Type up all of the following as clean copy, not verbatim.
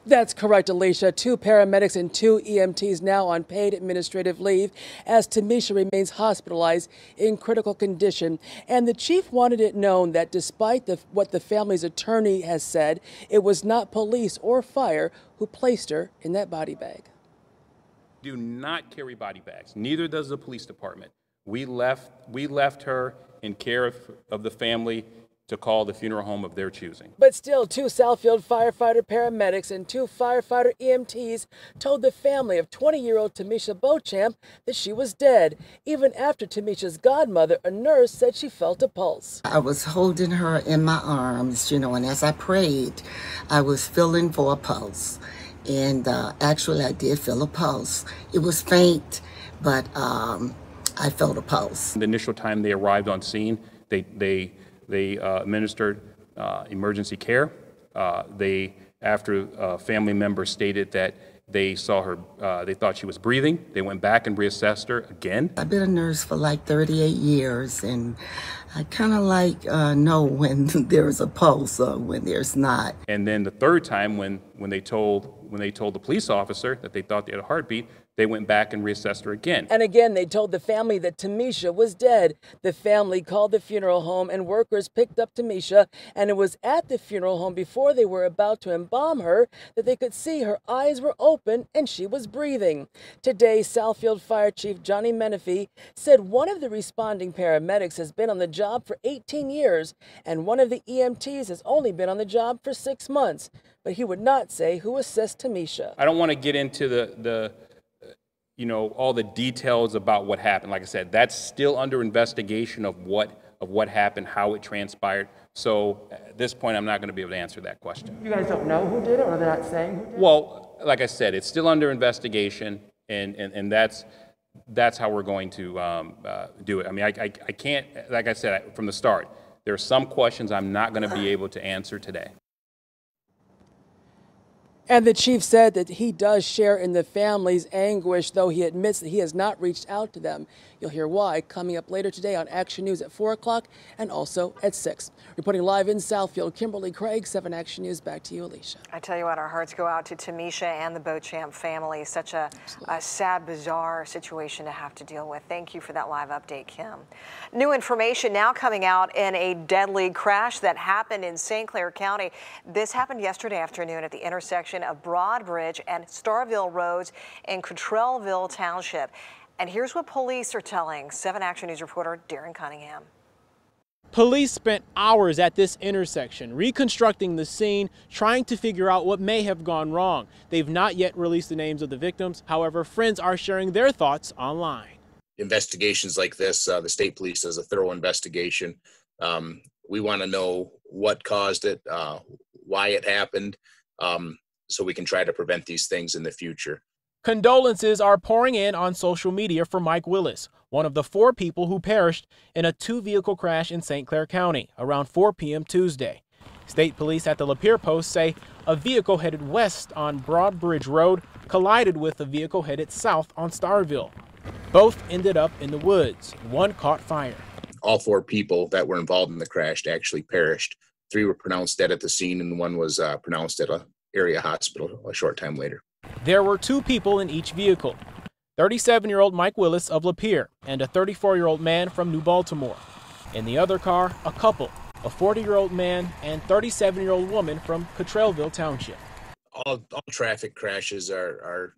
That's correct, Alicia. 2 paramedics and 2 EMTs now on paid administrative leave as Tamisha remains hospitalized in critical condition. And the chief wanted it known that despite what the family's attorney has said, it was not police or fire who placed her in that body bag. Do not carry body bags. Neither does the police department. We left her in care of the family to call the funeral home of their choosing. But still, 2 Southfield firefighter paramedics and 2 firefighter EMTs told the family of 20-year-old Tamisha Beauchamp that she was dead, even after Tamisha's godmother, a nurse, said she felt a pulse. I was holding her in my arms, and as I prayed, I was feeling for a pulse. And actually, I did feel a pulse. It was faint, but I felt a pulse. The initial time they arrived on scene, they administered emergency care. After family members stated that they saw her, they thought she was breathing, they went back and reassessed her again. I've been a nurse for like 38 years, and I kind of know when there's a pulse or when there's not. And then the third time, when they told the police officer that they thought they had a heartbeat, they went back and reassessed her again. And again, they told the family that Tamisha was dead. The family called the funeral home and workers picked up Tamisha, and it was at the funeral home before they were about to embalm her that they could see her eyes were open and she was breathing. Today, Southfield Fire Chief Johnny MENIFEE said one of the responding paramedics has been on the job for 18 years and one of the EMTs has only been on the job for 6 months. But he would not say who assessed Tamisha. I don't want to get into all the details about what happened. Like I said, that's still under investigation of what happened, how it transpired. So at this point, I'm not going to be able to answer that question. You guys don't know who did it, or they're not saying who did it? Well, like I said, it's still under investigation, and that's how we're going to do it. I mean, I can't, like I said from the start, there are some questions I'm not going to be able to answer today. And the chief said that he does share in the family's anguish, though he admits that he has not reached out to them. You'll hear why coming up later today on Action News at 4 o'clock and also at 6. Reporting live in Southfield, Kimberly Craig, 7 Action News. Back to you, Alicia. I tell you what, our hearts go out to Tamisha and the Beauchamp family. Such a sad, bizarre situation to have to deal with. Thank you for that live update, Kim. New information now coming out in a deadly crash that happened in St. Clair County. This happened yesterday afternoon at the intersection of Broadbridge and Starville Roads in Cottrellville Township. And here's what police are telling 7 Action News reporter Darren Cunningham. Police spent hours at this intersection reconstructing the scene, trying to figure out what may have gone wrong. They've not yet released the names of the victims. However, friends are sharing their thoughts online. Investigations like this, the state police does a thorough investigation. We want to know what caused it, why it happened, so we can try to prevent these things in the future. Condolences are pouring in on social media for Mike Willis, one of the 4 people who perished in a 2-vehicle crash in St. Clair County around 4 p.m. Tuesday. State police at the Lapeer post say a vehicle headed west on Broadbridge Road collided with a vehicle headed south on Starville. Both ended up in the woods. One caught fire. All 4 people that were involved in the crash actually perished. 3 were pronounced dead at the scene, and 1 was pronounced at an area hospital a short time later. There were 2 people in each vehicle, 37-year-old Mike Willis of Lapeer and a 34-year-old man from New Baltimore. In the other car, a couple, a 40-year-old man and 37-year-old woman from Cottrellville Township. All traffic crashes are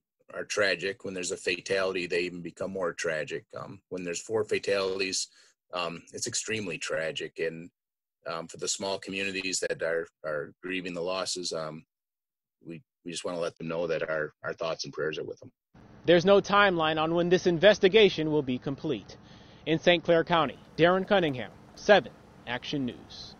tragic. When there's a fatality, they even become more tragic. When there's 4 fatalities, it's extremely tragic. And for the small communities that are grieving the losses, we just want to let them know that our thoughts and prayers are with them. There's no timeline on when this investigation will be complete. In St. Clair County, Darren Cunningham, 7 Action News.